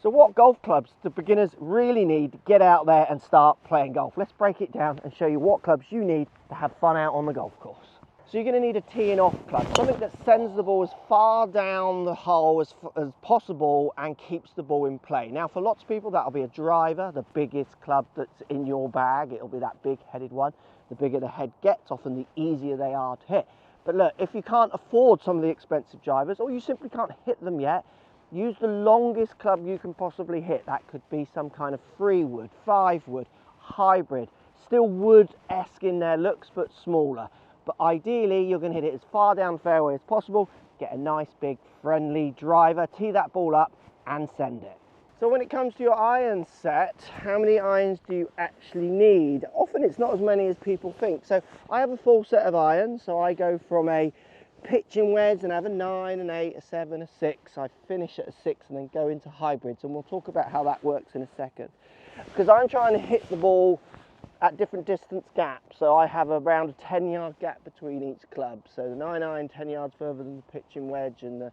So what golf clubs do beginners really need to get out there and start playing golf? Let's break it down and show you what clubs you need to have fun out on the golf course. So you're going to need a teeing off club, something that sends the ball as far down the hole as possible and keeps the ball in play. Now for lots of people that'll be a driver, the biggest club that's in your bag. It'll be that big headed one. The bigger the head gets, often the easier they are to hit. But look, if you can't afford some of the expensive drivers, or you simply can't hit them yet, use the longest club you can possibly hit. That could be some kind of 3-wood, 5-wood, hybrid, still wood-esque in their looks but smaller. But ideally you're going to hit it as far down the fairway as possible, get a nice big friendly driver, tee that ball up and send it. So when it comes to your iron set, how many irons do you actually need? Often it's not as many as people think. So I have a full set of irons, so I go from a pitching wedge and have a 9, an 8, a 7, a 6. I finish at a 6 and then go into hybrids, and we'll talk about how that works in a second. Because I'm trying to hit the ball at different distance gaps, so I have around a 10-yard gap between each club. So the 9 iron 10 yards further than the pitching wedge, and the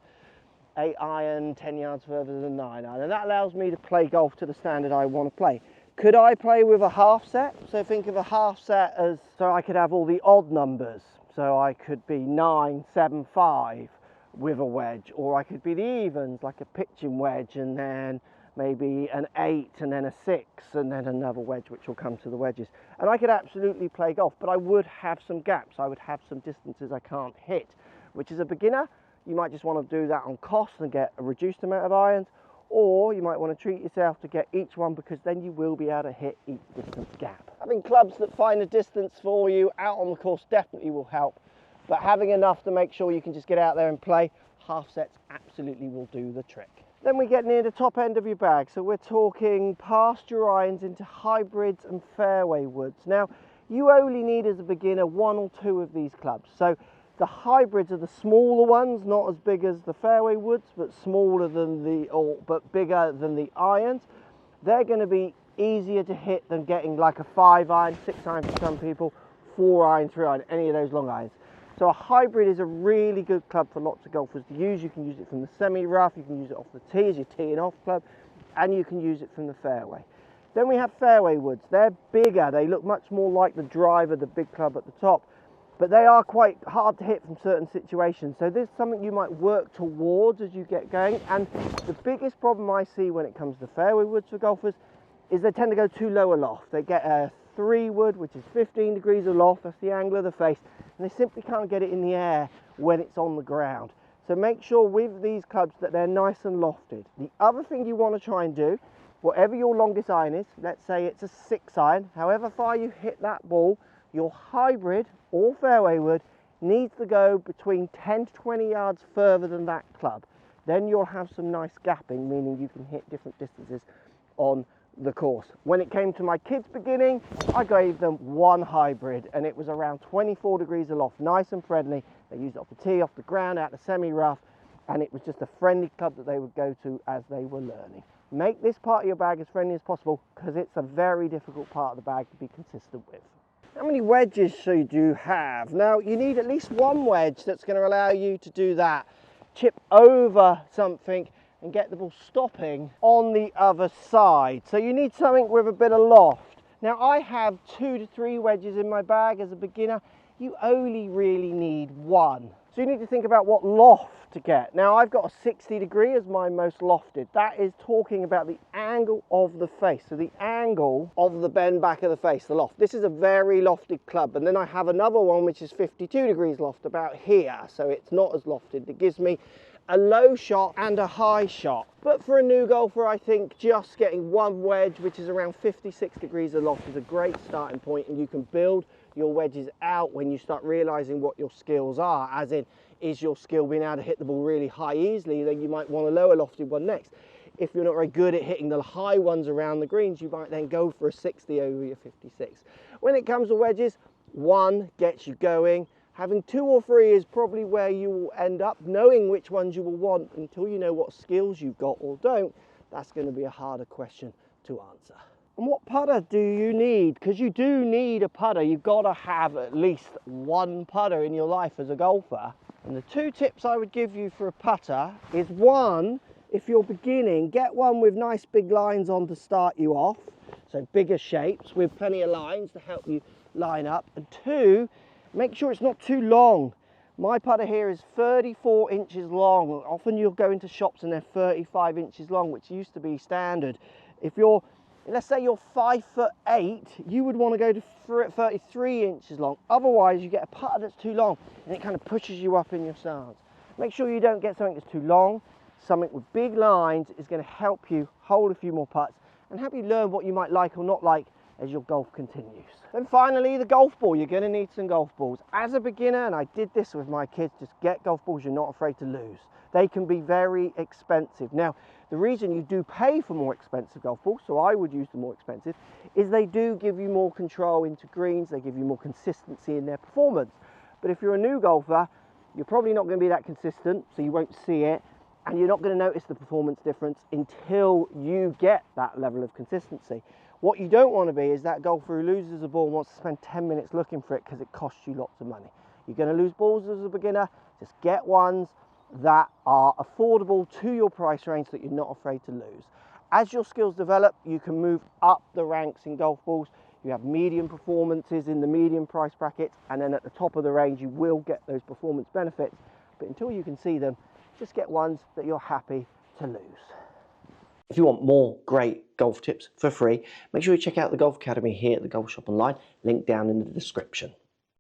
8 iron 10 yards further than the 9 iron, and that allows me to play golf to the standard I want to play. Could I play with a half set? So think of a half set as, so I could have all the odd numbers. So I could be 9, 7, 5 with a wedge, or I could be the evens, like a pitching wedge, and then maybe an 8 and then a 6 and then another wedge, which will come to the wedges. And I could absolutely play golf, but I would have some gaps. I would have some distances I can't hit, which as a beginner, you might just want to do that on cost and get a reduced amount of irons, or you might want to treat yourself to get each one, because then you will be able to hit each distance gap. Having clubs that find a distance for you out on the course definitely will help, but having enough to make sure you can just get out there and play, half sets absolutely will do the trick. Then we get near the top end of your bag, so we're talking past your irons into hybrids and fairway woods. Now you only need as a beginner 1 or 2 of these clubs. So the hybrids are the smaller ones, not as big as the fairway woods, but smaller than but bigger than the irons. They're going to be easier to hit than getting like a 5 iron, 6 iron for some people, 4 iron, 3 iron, any of those long irons. So a hybrid is a really good club for lots of golfers to use. You can use it from the semi-rough, you can use it off the tee as your teeing off club, and you can use it from the fairway. Then we have fairway woods. They're bigger, they look much more like the driver, the big club at the top, but they are quite hard to hit from certain situations. So this is something you might work towards as you get going. And the biggest problem I see when it comes to fairway woods for golfers is they tend to go too low aloft. They get a 3-wood, which is 15 degrees aloft, that's the angle of the face, and they simply can't get it in the air when it's on the ground. So make sure with these clubs that they're nice and lofted. The other thing you want to try and do, whatever your longest iron is, let's say it's a 6 iron, however far you hit that ball, your hybrid or fairway wood needs to go between 10 to 20 yards further than that club. Then you'll have some nice gapping, meaning you can hit different distances on the course. When it came to my kids beginning, I gave them 1 hybrid, and it was around 24 degrees aloft, nice and friendly. They used it off the tee, off the ground, out the semi-rough, and it was just a friendly club that they would go to as they were learning. Make this part of your bag as friendly as possible, because it's a very difficult part of the bag to be consistent with. How many wedges should you have? Now you need at least 1 wedge that's going to allow you to do that. Chip over something and get the ball stopping on the other side. So you need something with a bit of loft. Now I have 2 to 3 wedges in my bag as a beginner. You only really need 1. So you need to think about what loft to get. Now I've got a 60 degree as my most lofted. That is talking about the angle of the face. So the angle of the bend back of the face, the loft. This is a very lofted club. And then I have another one which is 52 degrees loft, about here. So it's not as lofted. It gives me a low shot and a high shot. But for a new golfer, I think just getting 1 wedge, which is around 56 degrees aloft, is a great starting point, and you can build your wedges out when you start realizing what your skills are, as in, is your skill being able to hit the ball really high easily? Then you might want a lower lofted one next. If you're not very good at hitting the high ones around the greens, you might then go for a 60 over your 56. When it comes to wedges, 1 gets you going. Having 2 or 3 is probably where you will end up. Knowing which ones you will want until you know what skills you've got or don't, that's going to be a harder question to answer. And what putter do you need? Because you do need a putter. You've got to have at least 1 putter in your life as a golfer. And the 2 tips I would give you for a putter is, 1, if you're beginning, get one with nice big lines on to start you off. So bigger shapes with plenty of lines to help you line up. And two, make sure it's not too long. My putter here is 34 inches long. Often you'll go into shops and they're 35 inches long, which used to be standard. If you're, let's say you're 5'8", you would want to go to 33 inches long. Otherwise, you get a putter that's too long and it kind of pushes you up in your stance. Make sure you don't get something that's too long. Something with big lines is going to help you hold a few more putts and help you learn what you might like or not like as your golf continues. Then finally, the golf ball. You're going to need some golf balls. As a beginner, and I did this with my kids, just get golf balls you're not afraid to lose. They can be very expensive. Now, the reason you do pay for more expensive golf balls, so I would use the more expensive, is they do give you more control into greens, they give you more consistency in their performance. But if you're a new golfer, you're probably not going to be that consistent, so you won't see it, and you're not going to notice the performance difference until you get that level of consistency. What you don't want to be is that golfer who loses a ball and wants to spend 10 minutes looking for it because it costs you lots of money. You're going to lose balls as a beginner. Just get ones that are affordable to your price range that you're not afraid to lose. As your skills develop, you can move up the ranks in golf balls. You have medium performances in the medium price brackets, and then at the top of the range you will get those performance benefits. But until you can see them, just get ones that you're happy to lose. If you want more great golf tips for free, make sure you check out the Golf Academy here at the Golf Shop Online, link down in the description.